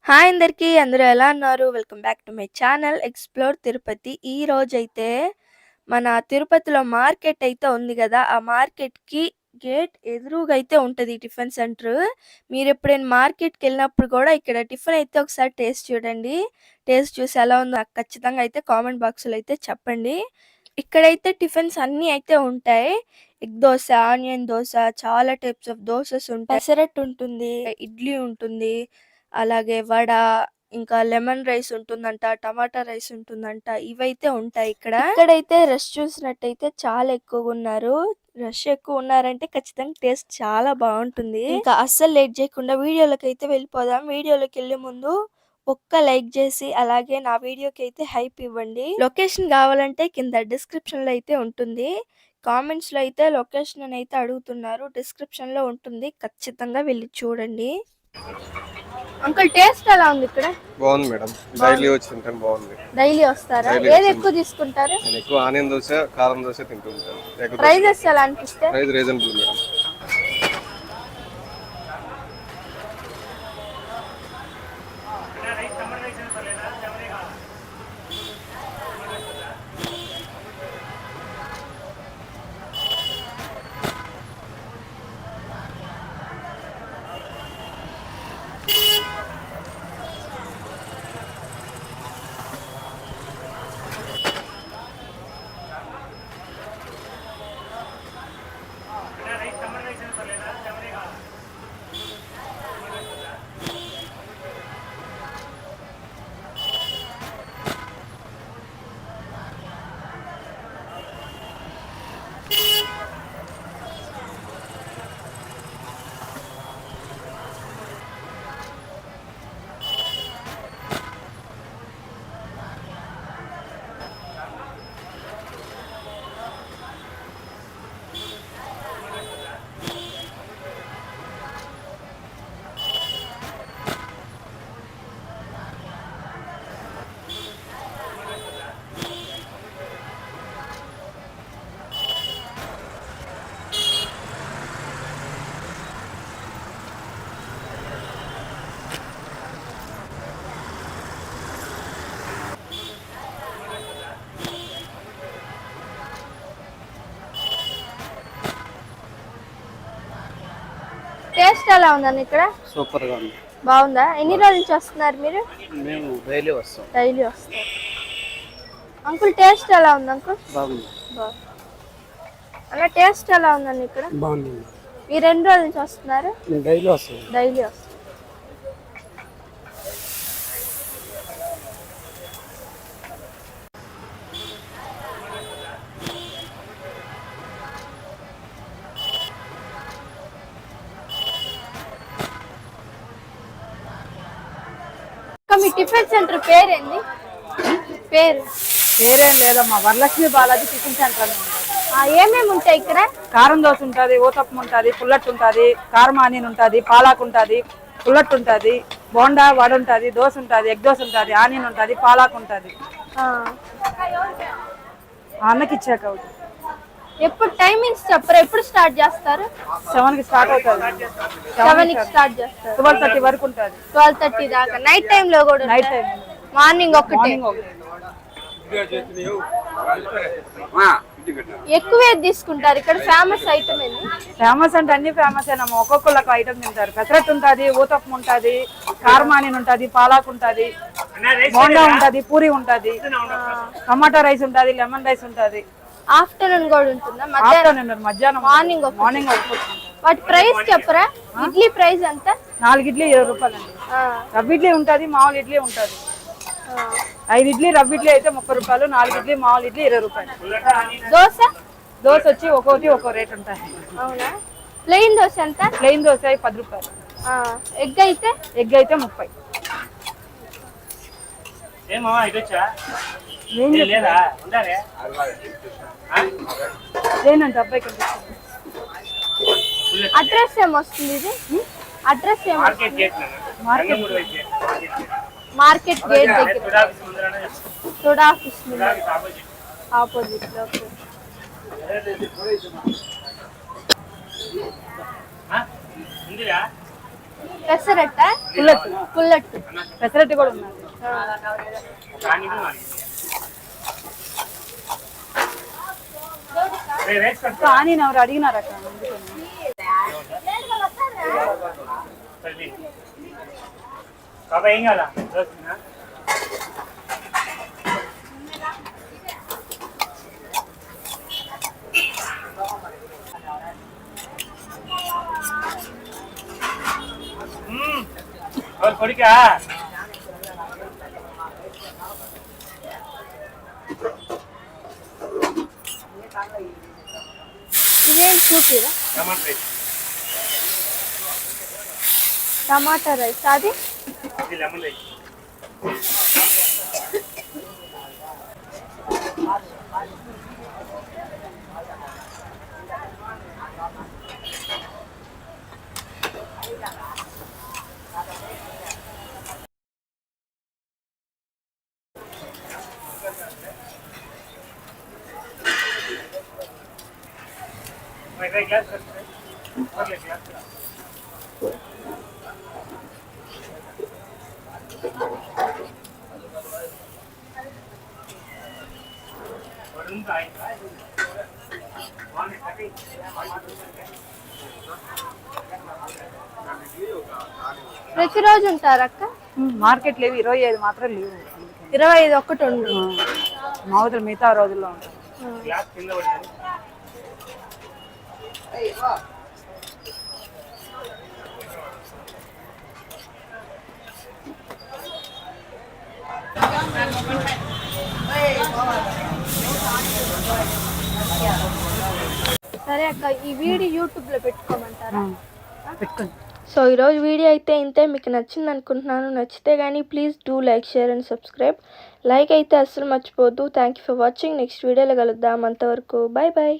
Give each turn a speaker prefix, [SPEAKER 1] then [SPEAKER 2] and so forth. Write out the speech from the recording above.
[SPEAKER 1] Hi అందరికీ! అందరూ ఎలా ఉన్నారు? Welcome back to my channel explore Tirupati. ఈరోజైతే మన తిరుపతిలో మార్కెట్ అయితే ఉంది గదా! ఆ మార్కెట్‌కి గేట్ ఎదురుగా అయితే ఉంటది ఈ టిఫిన్ సెంటరు. మీరెప్పుడైనా మార్కెట్‌కెళ్ళినప్పుడు గూడా ఇక్కడ టిఫిన్ అయితే ఒకసారి టేస్ట్ చూడండి. టేస్ట్ చూసి ఎలా ఉందో నాకు ఖచ్చితంగా అయితే కామెంట్ బాక్స్‌లో అయితే చెప్పండి. ఇక్కడైతే టిఫిన్స్ అన్నీ అయితే ఉంటాయి. ఎగ్ దోస, ఆనియన్ దోస, చాలా టైప్స్ ఆఫ్ దోసెస్ ఉంటాయి. పెసరట్టు ఉంటుంది, ఇడ్లీ ఉంటుంది. అలాగే వడ, ఇంకా లెమన్ రైస్ ఉంటుందంట, టమాటా రైస్ ఉంటుందంట. ఇవైతే ఉంటాయి ఇక్కడ. ఇక్కడైతే రష్ చూసినట్టయితే చాలా ఎక్కువగున్నారు. రష్ ఎక్కువున్నారంటే ఖచ్చితంగా టేస్ట్ చాలా బావుంటుంది. ఇంకా అస్సలు లేట్ చేయకుండా వీడియోలకైతే వెళ్ళిపోదాం. వీడియోలోకెళ్ళే ముందు ఒక్క లైక్ చేసి అలాగే నా వీడియోకి అయితే హైప్ ఇవ్వండి. లొకేషన్ కావాలంటే కింద డిస్క్రిప్షన్‌లో అయితే ఉంటుంది. కామెంట్స్‌లో అయితే లొకేషన్ అని అయితే అడుగుతున్నారు. డిస్క్రిప్షన్‌లో ఉంటుంది. ఖచ్చితంగా వెళ్లి చూడండి. అంకుల్ టేస్ట్ ఎలా ఉంది ఇక్కడ?
[SPEAKER 2] బాగుంది మేడం. డైలీ వచ్చి తింటాను, బాగుంది.
[SPEAKER 1] డైలీ వస్తారా? ఏది ఎక్కువ తీసుకుంటారు?
[SPEAKER 2] నేను ఎక్కువ ఆనియన్ దోశ, కారం దోశ తింటుంటాను.
[SPEAKER 1] ప్రైజెస్ ఎలా అనిపిస్తాయి?
[SPEAKER 2] Price reasonable madam.
[SPEAKER 1] టేస్ట్ ఎలా ఉందండి ఇక్కడ?
[SPEAKER 3] సూపర్ గా ఉంది.
[SPEAKER 1] బాగుందా? ఎన్ని రోజుల నుంచి వస్తున్నారు మీరు?
[SPEAKER 3] మేము డైలీ వస్తాం.
[SPEAKER 1] డైలీ వస్తారు. అంకుల్ టేస్ట్ ఎలా ఉంది అంకుల్?
[SPEAKER 3] బాగుంది.
[SPEAKER 1] అలా టేస్ట్ ఎలా ఉందండి ఇక్కడ?
[SPEAKER 3] బాగుంది.
[SPEAKER 1] మీరు ఎన్ని రోజుల నుంచి వస్తున్నారు?
[SPEAKER 3] డైలీ వస్తాం.
[SPEAKER 1] డైలీ వస్తారు. మీ టిఫిన్ సెంటర్ పేరేంది?
[SPEAKER 4] పేరేం లేదమ్మా, వరలక్ష్మి బాలాజీ టిఫిన్ సెంటర్ అని ఉంటుంది.
[SPEAKER 1] ఏమేమి ఉంటాయి ఇక్కడ?
[SPEAKER 4] కారం దోశ ఉంటుంది, ఊతప్పం ఉంటుంది, పుల్లట్టు ఉంటుంది, కారం ఆనియన్ ఉంటుంది, పాలాకు ఉంటుంది, పుల్లట్టు ఉంటుంది, బోండా వడ ఉంటుంది, దోశ ఉంటుంది, ఎగ్ దోశ ఉంటుంది, ఆనియన్ ఉంటుంది, పాలాకు ఉంటుంది. అన్నకి ఇచ్చాక అవుతుంది.
[SPEAKER 1] ఎప్పుడు టైమింగ్స్ చెప్పరా? ఎప్పుడు స్టార్ట్ చేస్తారు?
[SPEAKER 4] 7కి స్టార్ట్ అవుతుంది.
[SPEAKER 1] 7కి స్టార్ట్ చేస్తారు.
[SPEAKER 4] 12:30 వరకు ఉంటుంది.
[SPEAKER 1] 12:30 దాకా. నైట్ టైం లో కూడా?
[SPEAKER 4] Night time.
[SPEAKER 1] మార్నింగ్ ఒకటే. ఎక్కువ ఏది తీసుకుంటారు ఇక్కడ? ఫేమస్ ఐటమ్ ఏంది?
[SPEAKER 4] ఫేమస్ అంటే అన్ని ఫేమస్ ఏనమ్మా. ఒక్కొక్కళ్ళకి ఐటమ్ తింటారు. పెసరట్టు ఉంటుంది, ఊతప్పం ఉంటుంది, కారం ఆనియన్ ఉంటుంది, పాలాకు ఉంటుంది, బోండా ఉంటుంది, పూరి ఉంటుంది, టమాటా రైస్ ఉంటుంది, లెమన్ రైస్ ఉంటుంది.
[SPEAKER 1] ఆఫ్టర్నూన్ కూడా ఉంటుందా?
[SPEAKER 4] మధ్యాహ్నం,
[SPEAKER 1] మార్నింగ్
[SPEAKER 4] మార్నింగ్.
[SPEAKER 1] వాటి ప్రైస్ చెప్పరా? ఇడ్లీ ప్రైస్ ఎంత?
[SPEAKER 4] 4 ఇడ్లీ 20 రూపాయలు అండి. రవ్వ ఇడ్లీ ఉంటుంది, మామూలు ఇడ్లీ ఉంటుంది. 5 ఇడ్లీ రవ్వ ఇడ్లీ అయితే 30 రూపాయలు, 4 ఇడ్లీ మామూలు ఇడ్లీ 20 రూపాయలు. దోశ వచ్చి ఒక్కొక్కటి ఒక్కో రేట్ ఉంటుంది.
[SPEAKER 1] అవునా? ప్లెయిన్ దోశ ఎంత?
[SPEAKER 4] ప్లెయిన్ దోశ 10 రూపాయలు.
[SPEAKER 1] ఎగ్ అయితే?
[SPEAKER 4] ఎగ్ అయితే 30. ఏంటంటే అబ్బాయి కనిపిస్తుంది.
[SPEAKER 1] అడ్రస్ ఏమొస్తుంది ఇది? అడ్రస్ ఏమో మార్కెట్ గేట్ దగ్గర సోడా ఆఫీస్ ఆపోజిట్ లో. పెసరట్ట
[SPEAKER 4] పుల్లట్టు
[SPEAKER 1] పుల్లట్టు
[SPEAKER 4] పెసరట్టు కూడా ఉన్నది. ఆనియన్ ఎవరు అడిగినారక్క అందుకని.
[SPEAKER 5] కొడికా
[SPEAKER 1] ఇదేం చూపిరా టమాటా రైస్ అది
[SPEAKER 5] లెమన్ రైస్. గ్లాస్ గ్లాస్
[SPEAKER 1] ప్రతిరోజు ఉంటారక్క
[SPEAKER 4] మార్కెట్ లేవు, 25 మాత్రం లేవు.
[SPEAKER 1] 25 ఒక్కటి ఉండు
[SPEAKER 4] మామూలు మిగతా రోజుల్లో ఉంటాయి.
[SPEAKER 5] గ్లాస్ కింద పడింది.
[SPEAKER 1] సరే అక్క ఈ వీడియో యూట్యూబ్ లో పెట్టుకోమంటారా?
[SPEAKER 4] పెట్టుకోండి.
[SPEAKER 1] సో ఈరోజు వీడియో అయితే ఇంతే. మీకు నచ్చింది అనుకుంటున్నాను. నచ్చితే కానీ please do like, share and subscribe. Like అయితే అస్సలు మర్చిపోవద్దు. Thank you for watching. Next వీడియోలో కలుద్దాం. అంతవరకు బాయ్ బాయ్.